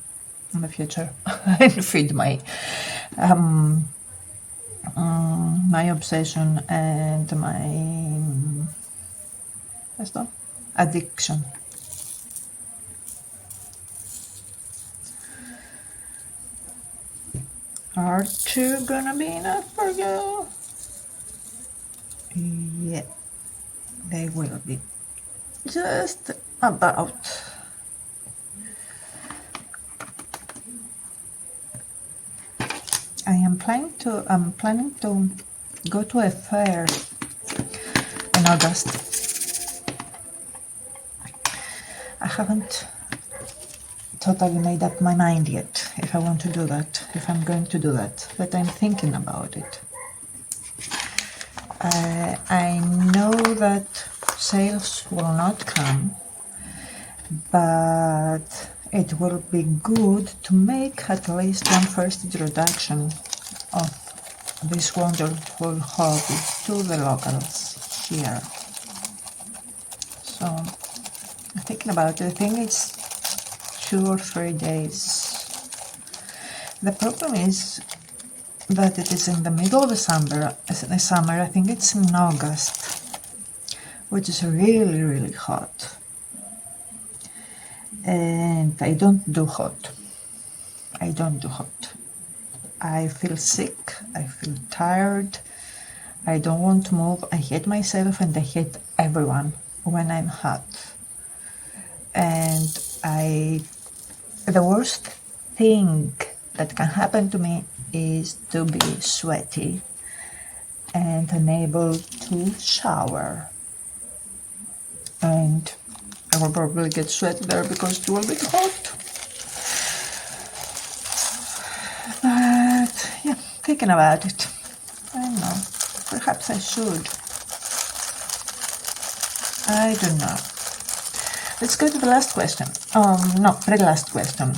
[SPEAKER 1] in the future and feed my my obsession and my addiction. Are two gonna be enough for you? Yeah, they will be. Just about. I'm planning to go to a fair in August. I haven't totally made up my mind yet if I want to do that, if I'm going to do that, but I'm thinking about it. I know that sales will not come, but it will be good to make at least one first introduction of this wonderful hobby to the locals here. So I'm thinking about it. I think it's 2 or 3 days. The problem is that it is in the middle of the summer. I think it's in August, which is really, really hot. And I don't do hot. I feel sick, I feel tired, I don't want to move, I hate myself and I hate everyone when I'm hot. And the worst thing that can happen to me is to be sweaty and unable to shower. And I will probably get sweaty there because it will be hot. But yeah, thinking about it. I don't know. Perhaps I should. I don't know. Let's go to the last question. No, the last question.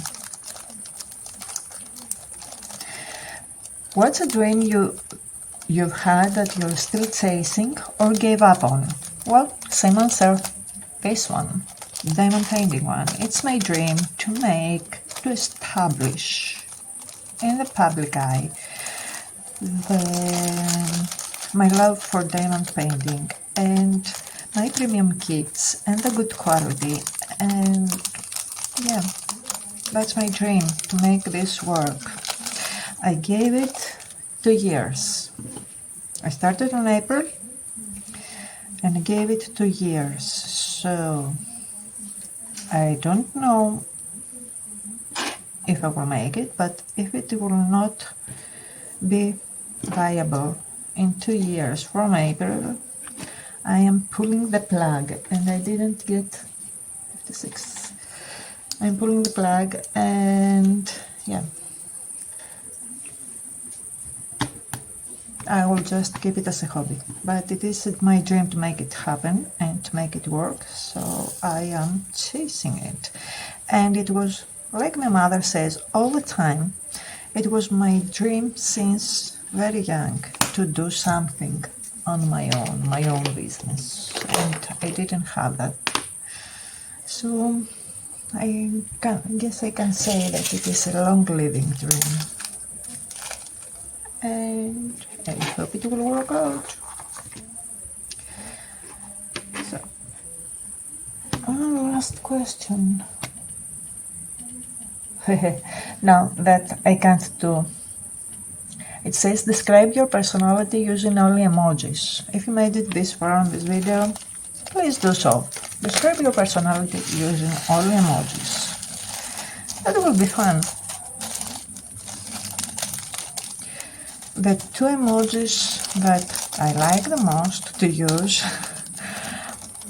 [SPEAKER 1] What's a dream you've had that you're still chasing or gave up on? Well, same answer. This one, diamond painting one. It's my dream to establish in the public eye my love for diamond painting and my premium kits and the good quality. And yeah, that's my dream, to make this work. I gave it 2 years. I started in April and I gave it 2 years. So I don't know if I will make it, but if it will not be viable in 2 years from April, I am pulling the plug. And I didn't get 56. I'm pulling the plug, and yeah, I will just keep it as a hobby. But it is my dream to make it happen and to make it work, so I am chasing it. And it was, like my mother says all the time, it was my dream since very young to do something on my own business, and I didn't have that. So guess I can say that it is a long-living dream, and I hope it will work out. So, last question. Now that I can't do. It says describe your personality using only emojis. If you made it this far on this video, please do so. Describe your personality using only emojis. That will be fun. The two emojis that I like the most to use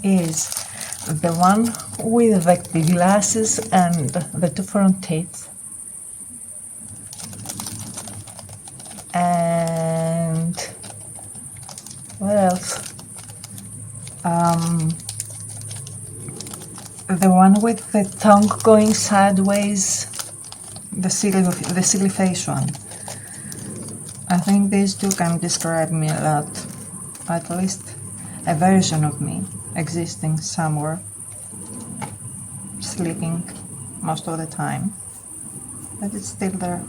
[SPEAKER 1] is the one with the glasses and the two front teeth, and what else? The one with the tongue going sideways, the silly face one. I think these two can describe me a lot, at least a version of me existing somewhere, sleeping most of the time, but it's still there.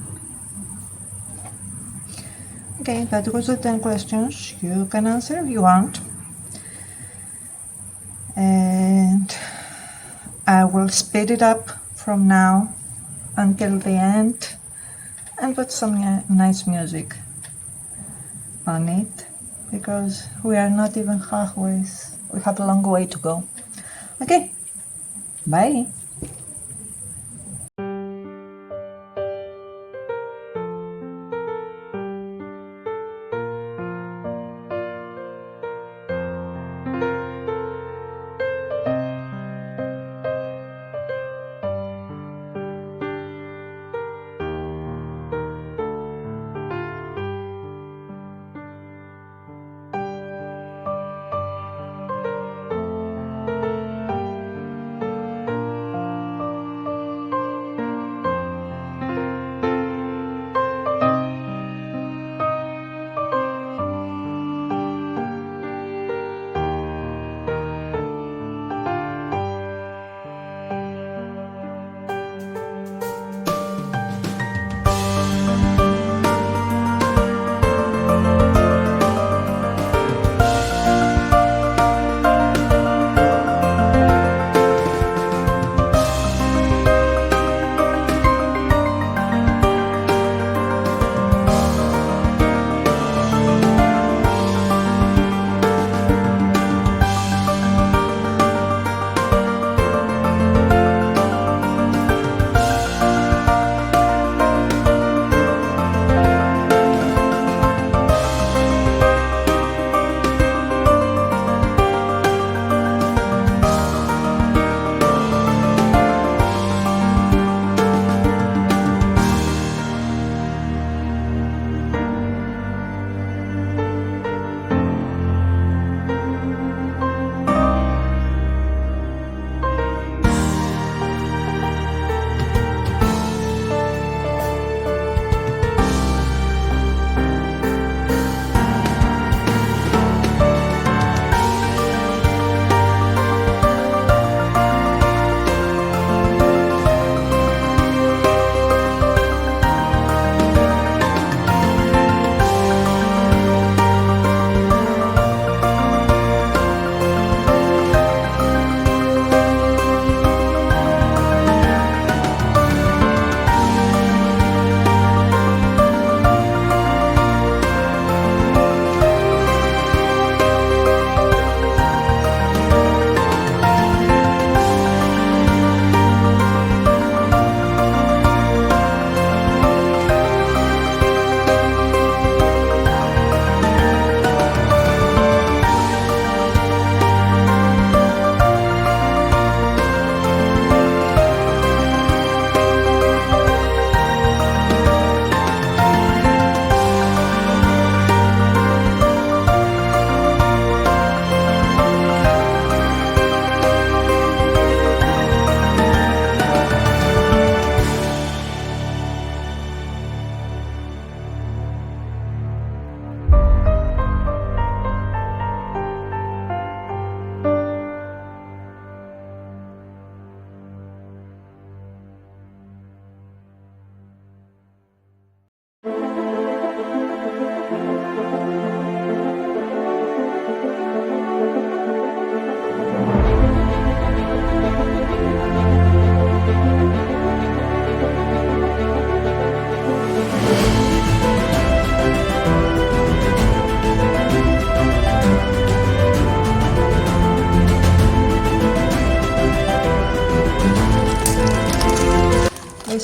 [SPEAKER 1] Okay, that was the 10 questions. You can answer if you want. And I will speed it up from now until the end and put some nice music on it, because we are not even halfway. We have a long way to go. Okay, bye.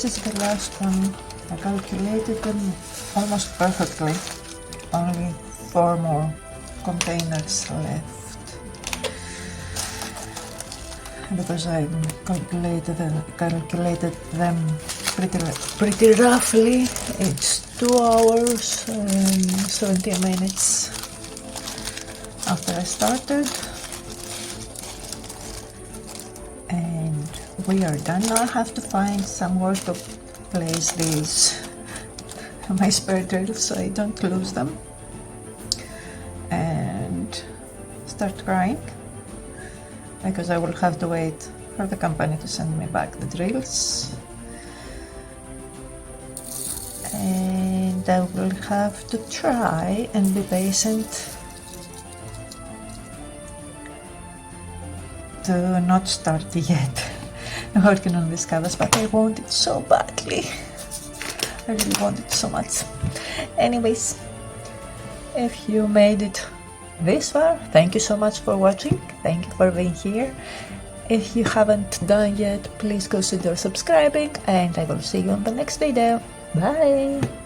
[SPEAKER 1] this is the last one. I calculated them almost perfectly. Only 4 more containers left. Because I calculated them pretty roughly. It's 2 hours and 17 minutes after I started. And we are done now. I have to find somewhere to place these my spare drills so I don't lose them, and start crying because I will have to wait for the company to send me back the drills, and I will have to try and be patient to not start yet working on these covers, but I want it so badly. I really want it so much. Anyways, if you made it this far, thank you so much for watching. Thank you for being here. If you haven't done yet, please consider subscribing, and I will see you on the next video. Bye!